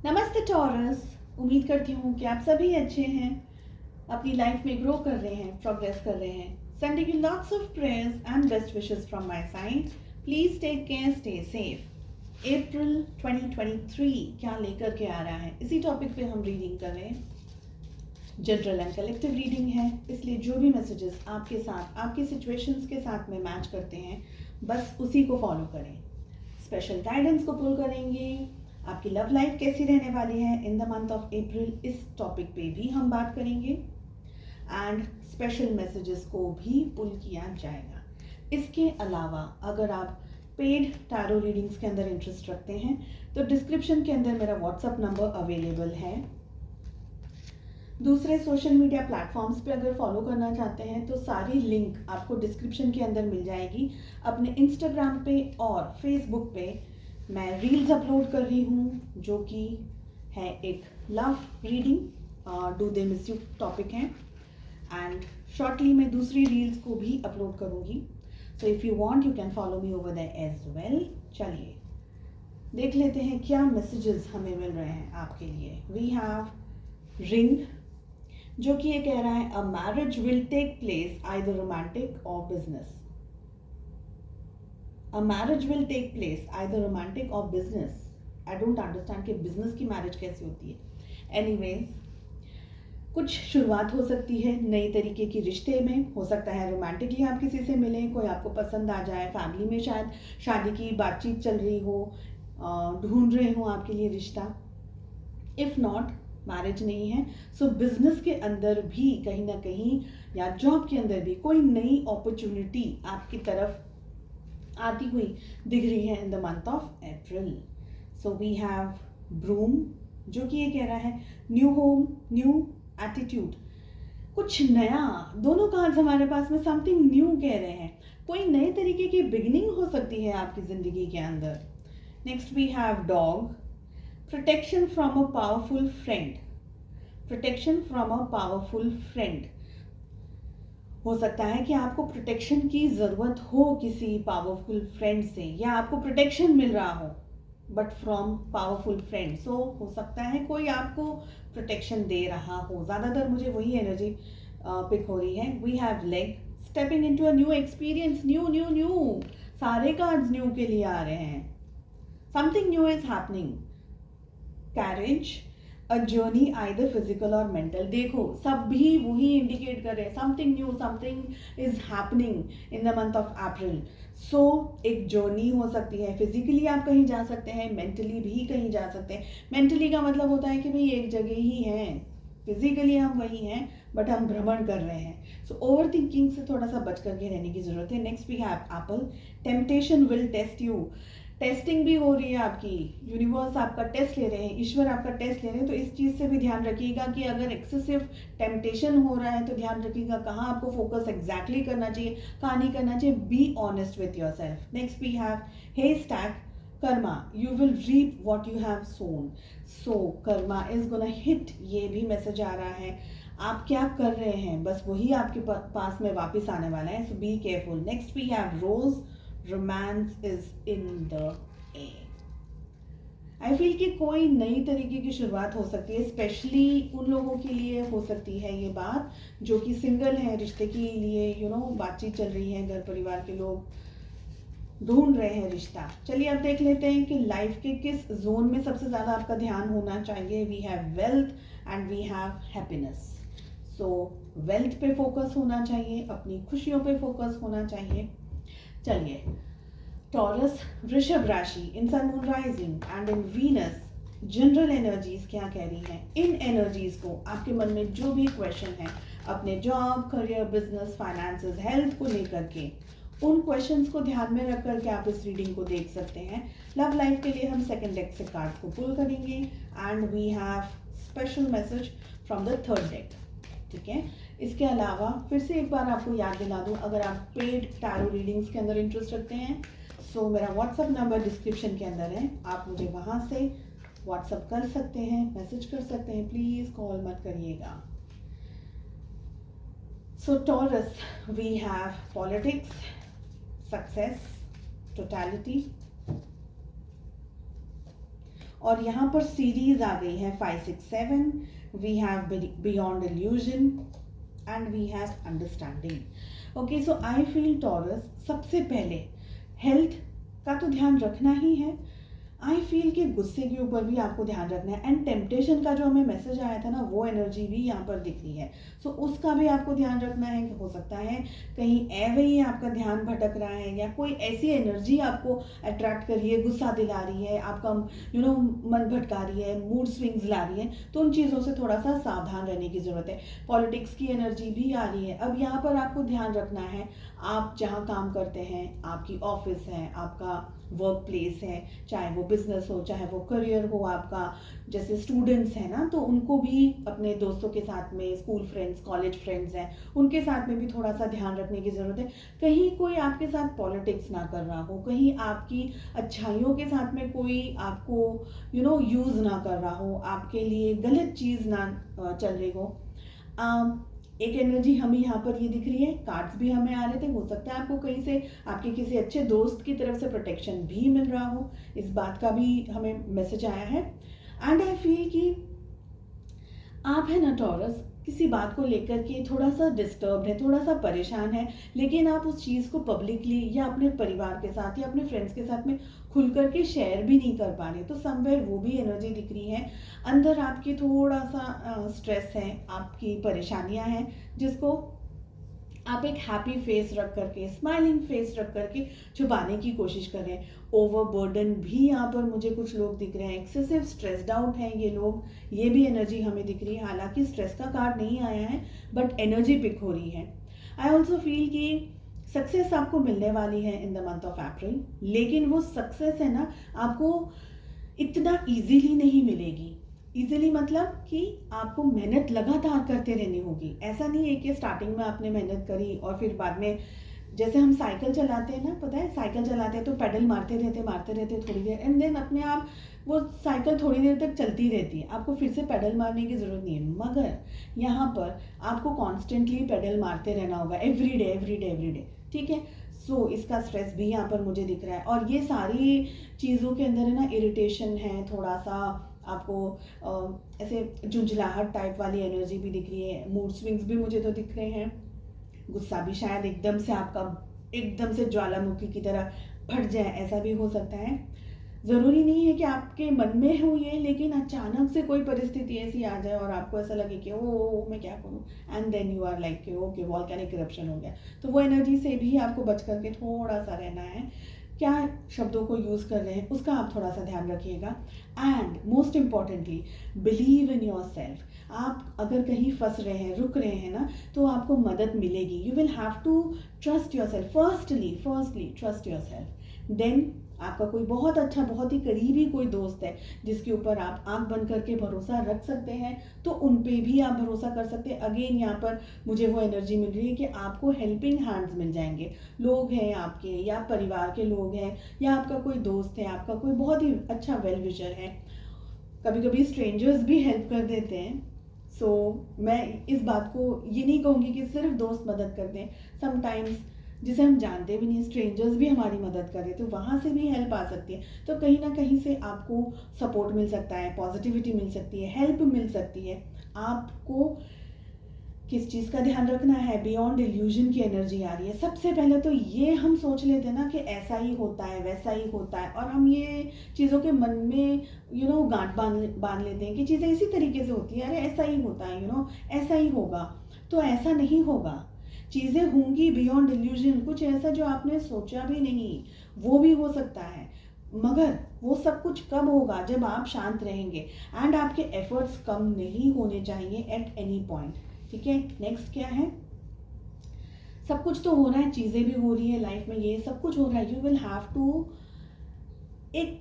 नमस्ते टॉरस। उम्मीद करती हूँ कि आप सभी अच्छे हैं, अपनी लाइफ में ग्रो कर रहे हैं, प्रोग्रेस कर रहे हैं। Sending you lots of prayers and best wishes from my side. Please take care, stay safe. April 2023 क्या लेकर के आ रहा है, इसी टॉपिक पे हम रीडिंग कर रहे हैं। जनरल एंड कलेक्टिव रीडिंग है, इसलिए जो भी मैसेजेस आपके साथ, आपकी सिचुएशंस के साथ में मैच करते हैं, बस उसी को फॉलो करें। स्पेशल गाइडेंस को पुल करेंगे। आपकी लव लाइफ कैसी रहने वाली है इन द मंथ ऑफ अप्रैल, इस टॉपिक पे भी हम बात करेंगे एंड स्पेशल मैसेजेस को भी पुल किया जाएगा। इसके अलावा अगर आप पेड टैरो रीडिंग्स के अंदर इंटरेस्ट रखते हैं तो डिस्क्रिप्शन के अंदर मेरा व्हाट्सएप नंबर अवेलेबल है। दूसरे सोशल मीडिया प्लेटफॉर्म्स पे अगर फॉलो करना चाहते हैं तो सारी लिंक आपको डिस्क्रिप्शन के अंदर मिल जाएगी। अपने इंस्टाग्राम पे और फेसबुक पे मैं रील्स अपलोड कर रही हूँ, जो कि है एक love reading, do they miss you topic है, एंड शॉर्टली मैं दूसरी रील्स को भी अपलोड करूँगी। So if you want you can follow me over there as well. चलिए देख लेते हैं क्या मैसेजेस हमें मिल रहे हैं आपके लिए। वी हैव रिंग, जो कि ये कह रहा है a marriage will take place either romantic और business. A marriage will take place either romantic or business. I don't understand कि business की मैरिज कैसी होती है। Anyways, कुछ शुरुआत हो सकती है नई तरीके की रिश्ते में। हो सकता है रोमांटिकली आप किसी से मिलें, कोई आपको पसंद आ जाए, फैमिली में शायद शादी की बातचीत चल रही हो, ढूंढ रहे हो आपके लिए रिश्ता। इफ़ नॉट, मैरिज नहीं है, सो बिजनेस के अंदर भी कहीं ना कहीं या जॉब के अंदर भी कोई नई अपॉर्चुनिटी आपकी तरफ आती हुई दिख रही है in the month of April. So we have broom, जो कि ये कह रहा है न्यू होम, न्यू एटीट्यूड, कुछ नया। दोनों कार्ड्स हमारे पास में समथिंग न्यू कह रहे हैं, कोई नए तरीके की बिगिनिंग हो सकती है आपकी जिंदगी के अंदर। Next we have dog, protection from a powerful friend, protection from a powerful friend. हो सकता है कि आपको प्रोटेक्शन की ज़रूरत हो किसी पावरफुल फ्रेंड से, या आपको प्रोटेक्शन मिल रहा हो बट फ्रॉम पावरफुल फ्रेंड। सो हो सकता है कोई आपको प्रोटेक्शन दे रहा हो, ज़्यादातर मुझे वही एनर्जी पिक हो रही है। We have leg, stepping into a new experience, new new new, सारे कार्ड्स न्यू के लिए आ रहे हैं। Something new is happening. Carriage, a journey either physical और मेंटल। देखो सब भी वही इंडिकेट कर रहे हैं, something new, something is happening in the month of April. So एक जर्नी हो सकती है, फिजिकली आप कहीं जा सकते हैं, मेंटली भी कहीं जा सकते हैं। मेंटली का मतलब होता है कि भाई एक जगह ही हैं, फिजिकली हम वही हैं बट हम भ्रमण कर रहे हैं। सो ओवर थिंकिंग से थोड़ा सा बच करके रहने की जरूरत है। Next we have apple, temptation will test you. Testing भी हो रही है आपकी, यूनिवर्स आपका टेस्ट ले रहे हैं, ईश्वर आपका टेस्ट ले रहे हैं। तो इस चीज़ से भी ध्यान रखिएगा कि अगर एक्सेसिव टेम्पटेशन हो रहा है तो ध्यान रखिएगा कहाँ आपको फोकस एग्जैक्टली करना चाहिए, कहाँ नहीं करना चाहिए। Be honest with yourself. Next we have haystack, karma, you will reap what you have sown. So karma is gonna hit, ये भी मैसेज आ रहा है। आप क्या कर रहे हैं बस वही आपके पास में वापस आने वाला है। So be careful. Next we have rose, romance is in the air. I feel कि कोई नई तरीके की शुरुआत हो सकती है, स्पेशली उन लोगों के लिए हो सकती है ये बात जो कि सिंगल है, रिश्ते के लिए बातचीत चल रही है, घर परिवार के लोग ढूंढ रहे हैं रिश्ता। चलिए अब देख लेते हैं कि लाइफ के किस जोन में सबसे ज़्यादा आपका ध्यान होना चाहिए। We have wealth and we have happiness. So wealth पे फोकस होना चाहिए, अपनी खुशियों पे फोकस होना चाहिए। चलिए टॉरस, वृषभ राशि, in sun moon rising and in Venus, general energies क्या कह रही हैं। इन एनर्जीज को आपके मन में जो भी क्वेश्चन है अपने job, career, business, finances, health को लेकर के, उन क्वेश्चंस को ध्यान में रख करके आप इस रीडिंग को देख सकते हैं। लव लाइफ के लिए हम सेकंड डेक से कार्ड्स को पुल करेंगे and we have special message from the third deck. ठीक है, इसके अलावा फिर से एक बार आपको याद दिला दूं, अगर आप पेड टैरो रीडिंग्स के अंदर इंटरेस्ट रखते हैं सो मेरा व्हाट्सअप नंबर डिस्क्रिप्शन के अंदर है, आप मुझे वहाँ से व्हाट्सअप कर सकते हैं, मैसेज कर सकते हैं, प्लीज़ कॉल मत करिएगा। So Taurus, we have politics, success, totality, और यहाँ पर सीरीज आ गई है 5 6 7. We have beyond illusion and we have understanding. Okay, so I feel Taurus, सबसे पहले हेल्थ का तो ध्यान रखना ही है. आई फील कि गुस्से के ऊपर भी आपको ध्यान रखना है. एंड टेम्पटेशन का जो हमें मैसेज आया था ना, वो एनर्जी भी यहाँ पर दिख रही है. सो उसका भी आपको ध्यान रखना है कि हो सकता है कहीं एवे ही आपका ध्यान भटक रहा है या कोई ऐसी एनर्जी आपको अट्रैक्ट कर रही है, गुस्सा दिला रही है, आपका मन भटका रही है, मूड स्विंग्स ला रही है. तो उन चीज़ों से थोड़ा सा सावधान रहने की ज़रूरत है. पॉलिटिक्स की एनर्जी भी आ रही है. अब यहाँ पर आपको ध्यान रखना है, आप जहाँ काम करते हैं, आपकी ऑफिस है, आपका वर्क प्लेस है, चाहे वो बिजनेस हो, चाहे वो करियर हो आपका, जैसे स्टूडेंट्स हैं ना, तो उनको भी अपने दोस्तों के साथ में, स्कूल फ्रेंड्स, कॉलेज फ्रेंड्स हैं, उनके साथ में भी थोड़ा सा ध्यान रखने की ज़रूरत है. कहीं कोई आपके साथ पॉलिटिक्स ना कर रहा हो, कहीं आपकी अच्छाइयों के साथ में कोई आपको यूज़ ना कर रहा हो, आपके लिए गलत चीज़ ना चल रही हो. एक एनर्जी हमें यहाँ पर ये दिख रही है. कार्ड्स भी हमें आ रहे थे. हो सकता है आपको कहीं से आपके किसी अच्छे दोस्त की तरफ से प्रोटेक्शन भी मिल रहा हो. इस बात का भी हमें मैसेज आया है. एंड आई फील कि आप है ना टॉरस, किसी बात को लेकर के थोड़ा सा डिस्टर्ब है, थोड़ा सा परेशान है, लेकिन आप उस चीज़ को पब्लिकली या अपने परिवार के साथ या अपने फ्रेंड्स के साथ में खुल करके शेयर भी नहीं कर पा रहे. तो समवेयर वो भी एनर्जी दिख रही है. अंदर आपकी थोड़ा सा स्ट्रेस है, आपकी परेशानियां हैं, जिसको आप एक हैप्पी फेस रख करके, स्माइलिंग फेस रख करके छुपाने की कोशिश कर रहे हैं. ओवरबर्डन भी यहाँ पर मुझे कुछ लोग दिख रहे हैं. एक्सेसिव स्ट्रेस्ड आउट हैं ये लोग. ये भी एनर्जी हमें दिख रही है. हालांकि स्ट्रेस का कार्ड नहीं आया है, बट एनर्जी पिक हो रही है. आई ऑल्सो फील कि सक्सेस आपको मिलने वाली है इन द मंथ ऑफ अप्रैल. लेकिन वो सक्सेस है ना, आपको इतना ईजीली नहीं मिलेगी. इजीली मतलब कि आपको मेहनत लगातार करते रहनी होगी. ऐसा नहीं है कि स्टार्टिंग में आपने मेहनत करी और फिर बाद में, जैसे हम साइकिल चलाते हैं ना, पता है साइकिल चलाते हैं तो पेडल मारते रहते थोड़ी देर, एंड देन अपने आप वो साइकिल थोड़ी देर तक चलती रहती है. आपको फिर से पेडल मारने की ज़रूरत नहीं है. मगर यहाँ पर आपको कॉन्स्टेंटली पेडल मारते रहना होगा, एवरी डे. ठीक है. सो इसका स्ट्रेस भी यहाँ पर मुझे दिख रहा है. और ये सारी चीज़ों के अंदर है ना, इरिटेशन है, थोड़ा सा आपको ऐसे झुंझलाहट टाइप वाली एनर्जी भी दिख रही है. मूड स्विंग्स भी मुझे तो दिख रहे हैं. गुस्सा भी शायद एकदम से आपका एकदम से ज्वालामुखी की तरह फट जाए, ऐसा भी हो सकता है. ज़रूरी नहीं है कि आपके मन में हो ये, लेकिन अचानक से कोई परिस्थिति ऐसी आ जाए और आपको ऐसा लगे कि ओ मैं क्या करूँ, and then you are like कि ओके वॉल्केनिक इरप्शन हो गया. तो वो एनर्जी से भी आपको बच करके थोड़ा सा रहना है. क्या शब्दों को यूज़ कर रहे हैं उसका आप थोड़ा सा ध्यान रखिएगा. And most importantly, believe in your self. आप अगर कहीं फंस रहे हैं, रुक रहे हैं ना, तो आपको मदद मिलेगी. You will have to trust yourself. Firstly trust yourself. Then आपका कोई बहुत अच्छा, बहुत ही करीबी कोई दोस्त है जिसके ऊपर आप आंख बंद करके भरोसा रख सकते हैं, तो उन पे भी आप भरोसा कर सकते हैं. अगेन यहाँ पर मुझे वो एनर्जी मिल रही है कि आपको हेल्पिंग हैंड्स मिल जाएंगे. लोग हैं आपके, या परिवार के लोग हैं, या आपका कोई दोस्त है, आपका कोई बहुत ही अच्छा वेल विशर है. कभी कभी स्ट्रेंजर्स भी हेल्प कर देते हैं. सो मैं इस बात को ये नहीं कहूँगी कि सिर्फ दोस्त मदद करते हैं. समटाइम्स जिसे हम जानते भी नहीं, स्ट्रेंजर्स भी हमारी मदद कर रहे, तो वहाँ से भी हेल्प आ सकती है. तो कहीं ना कहीं से आपको सपोर्ट मिल सकता है, पॉजिटिविटी मिल सकती है, हेल्प मिल सकती है. आपको किस चीज़ का ध्यान रखना है? बियॉन्ड इल्यूजन की एनर्जी आ रही है. सबसे पहले तो ये हम सोच लेते हैं ना कि ऐसा ही होता है, वैसा ही होता है, और हम ये चीज़ों के मन में गांठ बांध लेते हैं कि चीज़ें इसी तरीके से होती है. अरे ऐसा ही होता है, ऐसा ही होगा. तो ऐसा नहीं होगा. चीज़ें होंगी बियॉन्ड इल्यूजन. कुछ ऐसा जो आपने सोचा भी नहीं, वो भी हो सकता है. मगर वो सब कुछ कब होगा? जब आप शांत रहेंगे. एंड आपके एफर्ट्स कम नहीं होने चाहिए एट एनी पॉइंट. ठीक है. नेक्स्ट क्या है? सब कुछ तो हो रहा है, चीज़ें भी हो रही है लाइफ में, ये सब कुछ हो रहा है. यू विल हैव टू, एक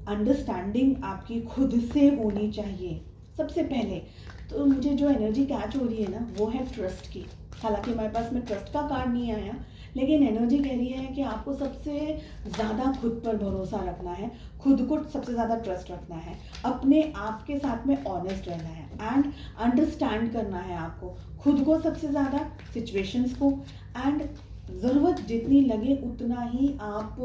अंडरस्टैंडिंग आपकी खुद से होनी चाहिए सबसे पहले. तो मुझे जो एनर्जी कैच हो रही है ना, वो है ट्रस्ट की. हालांकि हमारे पास में ट्रस्ट का कार्ड नहीं आया, लेकिन एनर्जी कह रही है कि आपको सबसे ज़्यादा खुद पर भरोसा रखना है, खुद को सबसे ज़्यादा ट्रस्ट रखना है, अपने आप के साथ में ऑनेस्ट रहना है, एंड अंडरस्टैंड करना है आपको खुद को सबसे ज़्यादा, सिचुएशंस को. एंड ज़रूरत जितनी लगे उतना ही आप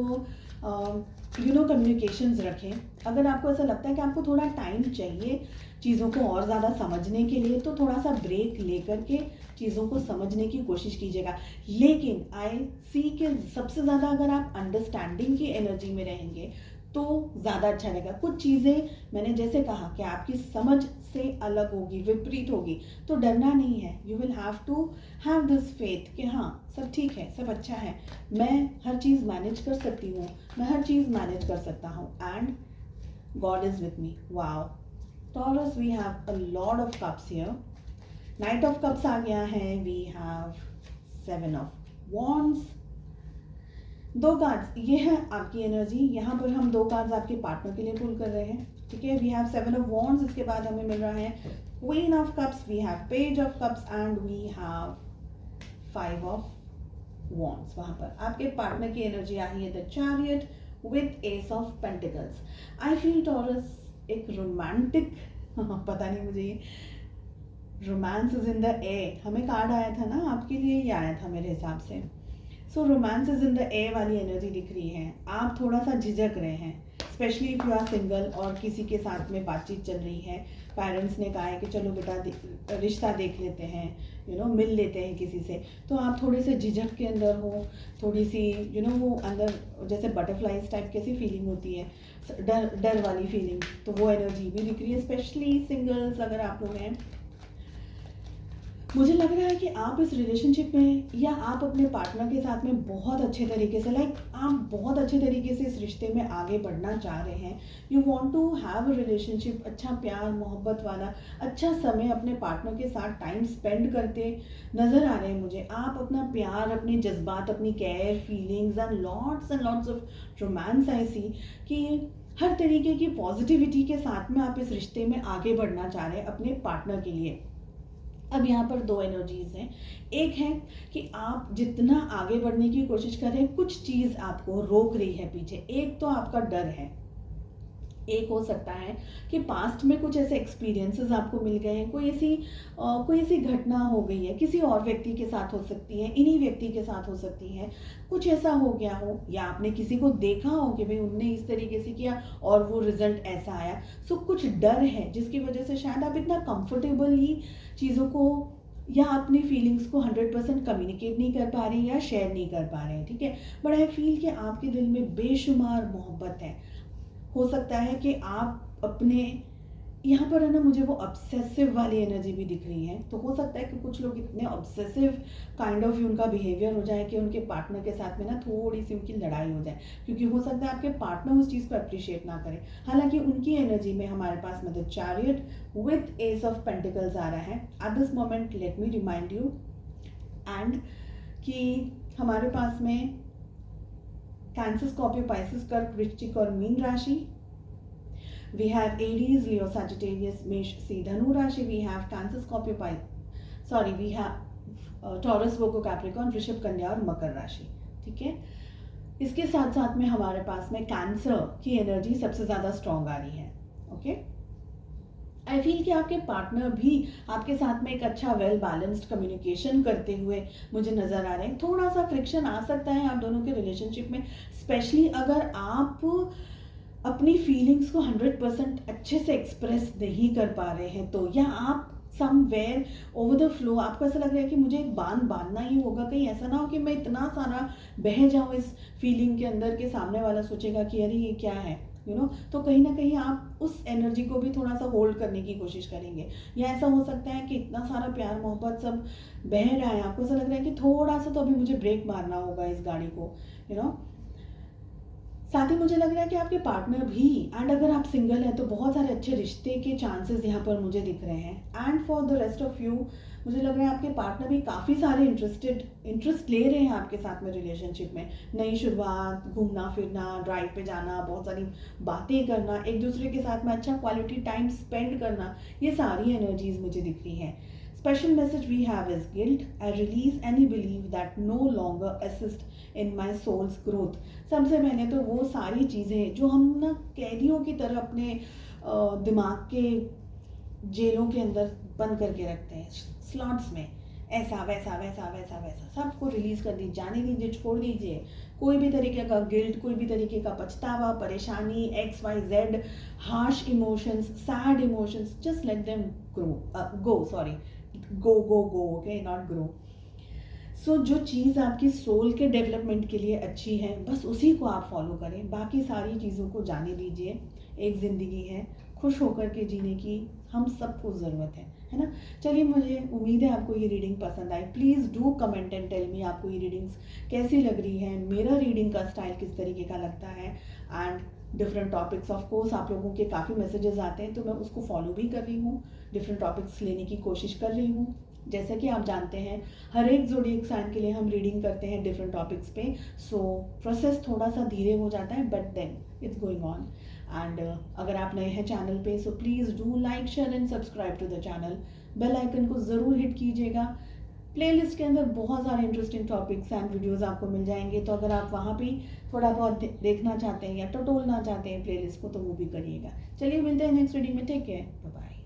कम्युनिकेशंस रखें। अगर आपको ऐसा लगता है कि आपको थोड़ा टाइम चाहिए चीज़ों को और ज़्यादा समझने के लिए, तो थोड़ा सा ब्रेक लेकर के चीज़ों को समझने की कोशिश कीजिएगा। लेकिन आई सी कि सबसे ज़्यादा अगर आप अंडरस्टैंडिंग की एनर्जी में रहेंगे तो ज़्यादा अच्छा रहेगा। कुछ चीज़ें मैंने जैसे कहा कि आपकी समझ से अलग होगी, विपरीत होगी, तो डरना नहीं है। You will have to have this faith कि हाँ सब ठीक है, सब अच्छा है, मैं हर चीज़ मैनेज कर सकती हूँ, मैं हर चीज़ मैनेज कर सकता हूँ, and god is with me. Wow Taurus, we have a lord of cups here. Knight of cups आ गया है, we have 7 of wands. 2 cards, ये है आपकी एनर्जी। यहाँ पर हम 2 कार्ड्स आपके पार्टनर के लिए पुल कर रहे हैं, ठीक है। वी हैव 7 ऑफ वॉन्ड्स, इसके बाद हमें मिल रहा है queen of cups, we have page of cups and we have 5 of wands. वहाँ पर आपके पार्टनर की एनर्जी आई है the chariot with ace of pentacles. I feel Taurus एक रोमांटिक पता नहीं मुझे ये romance is in the air, हमें कार्ड आया था ना, आपके लिए ही आया था मेरे हिसाब से। So romance is in the air वाली एनर्जी दिख रही है। आप थोड़ा सा झिझक रहे हैं, specially if you are single और किसी के साथ में बातचीत चल रही है। पेरेंट्स ने कहा है कि चलो बेटा रिश्ता देख लेते हैं, मिल लेते हैं किसी से, तो आप थोड़े से झिझक के अंदर हो, थोड़ी सी वो अंदर जैसे बटरफ्लाइज टाइप कैसी फीलिंग होती है, डर वाली फीलिंग, तो वो एनर्जी भी दिख रही है। स्पेशली सिंगल्स अगर आप लोग हैं, मुझे लग रहा है कि आप इस रिलेशनशिप में या आप अपने पार्टनर के साथ में बहुत अच्छे तरीके से आप बहुत अच्छे तरीके से इस रिश्ते में आगे बढ़ना चाह रहे हैं। You want to have a relationship, अच्छा प्यार मोहब्बत वाला अच्छा समय अपने पार्टनर के साथ टाइम स्पेंड करते नज़र आ रहे हैं मुझे। आप अपना प्यार, अपने जज्बात, अपनी care, feelings and lots of romance ऐसी कि हर तरीके की पॉजिटिविटी के साथ में आप इस रिश्ते में आगे बढ़ना चाह रहे हैं अपने पार्टनर के लिए। अब यहाँ पर 2 एनर्जीज हैं। एक है कि आप जितना आगे बढ़ने की कोशिश कर रहे हैं, कुछ चीज़ आपको रोक रही है पीछे। एक तो आपका डर है, एक हो सकता है कि पास्ट में कुछ ऐसे एक्सपीरियंसेस आपको मिल गए हैं, कोई ऐसी घटना हो गई है, किसी और व्यक्ति के साथ हो सकती है, इन्हीं व्यक्ति के साथ हो सकती है, कुछ ऐसा हो गया हो, या आपने किसी को देखा हो कि भाई उनने इस तरीके से किया और वो रिजल्ट ऐसा आया। सो कुछ डर है जिसकी वजह से शायद आप इतना कंफर्टेबली चीज़ों को या अपनी फीलिंग्स को 100% कम्युनिकेट नहीं कर पा रहे हैं या शेयर नहीं कर पा रहे हैं, ठीक है। बट आई फील कि आपके दिल में बेशुमार मोहब्बत है। हो सकता है कि आप अपने यहाँ पर है ना, मुझे वो ऑब्सेसिव वाली एनर्जी भी दिख रही है। तो हो सकता है कि कुछ लोग इतने ऑब्सेसिव काइंड ऑफ उनका बिहेवियर हो जाए कि उनके पार्टनर के साथ में ना थोड़ी सी उनकी लड़ाई हो जाए, क्योंकि हो सकता है आपके पार्टनर उस चीज़ को अप्रिशिएट ना करें। हालांकि उनकी एनर्जी में हमारे पास मतलब chariot with ace of pentacles आ रहा है। At this moment let me remind you and कि हमारे पास में कैंसर, स्कॉर्पियो, पाइसेस, कर्क, वृश्चिक और मीन राशि। We have Aries, Leo, Sagittarius, Mesh, C, Dhanu राशि। We have Cancer, Scorpio, we have Taurus, Virgo, Capricorn, वृषभ, कन्या और मकर राशि, ठीक है। इसके साथ साथ में हमारे पास में कैंसर की एनर्जी सबसे ज़्यादा स्ट्रॉन्ग आ रही है, ओके। आई फील कि आपके पार्टनर भी आपके साथ में एक अच्छा वेल बैलेंस्ड कम्युनिकेशन करते हुए मुझे नज़र आ रहे हैं। थोड़ा सा फ्रिक्शन आ सकता है आप दोनों के रिलेशनशिप में, स्पेशली अगर आप अपनी फीलिंग्स को 100% अच्छे से एक्सप्रेस नहीं कर पा रहे हैं, तो या आप समवेयर ओवर द फ्लो आपको ऐसा लग रहा है कि मुझे एक बांध बांधना ही होगा, कहीं ऐसा ना हो कि मैं इतना सारा बह जाऊँ इस फीलिंग के अंदर कि सामने वाला सोचेगा कि अरे ये क्या है, तो कहीं ना कहीं आप उस एनर्जी को भी थोड़ा सा होल्ड करने की कोशिश करेंगे। या ऐसा हो सकता है कि इतना सारा प्यार मोहब्बत सब बह रहा है, आपको ऐसा लग रहा है कि थोड़ा सा तो अभी मुझे ब्रेक मारना होगा इस गाड़ी को, साथ ही मुझे लग रहा है कि आपके पार्टनर भी, एंड अगर आप सिंगल हैं तो बहुत सारे अच्छे रिश्ते के चांसेस यहाँ पर मुझे दिख रहे हैं। And for the rest of you मुझे लग रहा है आपके पार्टनर भी काफ़ी सारे इंटरेस्ट ले रहे हैं आपके साथ में रिलेशनशिप में। नई शुरुआत, घूमना फिरना, ड्राइव पे जाना, बहुत सारी बातें करना, एक दूसरे के साथ में अच्छा क्वालिटी टाइम स्पेंड करना, ये सारी एनर्जीज मुझे दिख रही हैं। Special message we have is guilt. I release any belief that no longer assist in my soul's growth. सबसे पहले तो वो सारी चीज़ें जो हम ना कैदियों की तरह अपने दिमाग के जेलों के अंदर बंद करके रखते हैं, स्लॉट्स में, ऐसा वैसा वैसा वैसा वैसा सबको रिलीज़ कर दीजिए, जाने दीजिए, छोड़ दीजिए। कोई भी तरीके का गिल्ट, कोई भी तरीके का पछतावा, परेशानी, X Y Z, harsh emotions, sad emotions, just let them go, sorry, go, okay, not grow. So जो चीज़ आपकी सोल के डेवलपमेंट के लिए अच्छी है, बस उसी को आप फॉलो करें, बाकी सारी चीज़ों को जाने दीजिए। एक ज़िंदगी है, खुश होकर के जीने की हम सबको ज़रूरत है ना। चलिए, मुझे उम्मीद है आपको ये रीडिंग पसंद आई। Please do comment and tell me आपको ये रीडिंग्स कैसी लग रही है, मेरा रीडिंग का स्टाइल किस तरीके का लगता है। And different topics, of course आप लोगों के काफ़ी मैसेजेस आते हैं, तो मैं उसको फॉलो भी कर रही हूँ, डिफरेंट टॉपिक्स लेने की कोशिश कर रही हूँ। जैसे कि आप जानते हैं, हर एक ज़ोडिएक साइन के लिए हम रीडिंग करते हैं डिफरेंट टॉपिक्स पे, सो प्रोसेस थोड़ा सा धीरे हो जाता है, but then it's going on. And अगर आप नए हैं चैनल पे, so please do like, share and subscribe to the channel. Bell icon को ज़रूर हिट कीजिएगा। प्लेलिस्ट के अंदर बहुत सारे इंटरेस्टिंग टॉपिक्स एंड वीडियोस आपको मिल जाएंगे, तो अगर आप वहाँ भी थोड़ा बहुत देखना चाहते हैं या टटोलना चाहते हैं प्लेलिस्ट को, तो वो भी करिएगा। चलिए, मिलते हैं नेक्स्ट रीडिंग में। Take care, bye bye.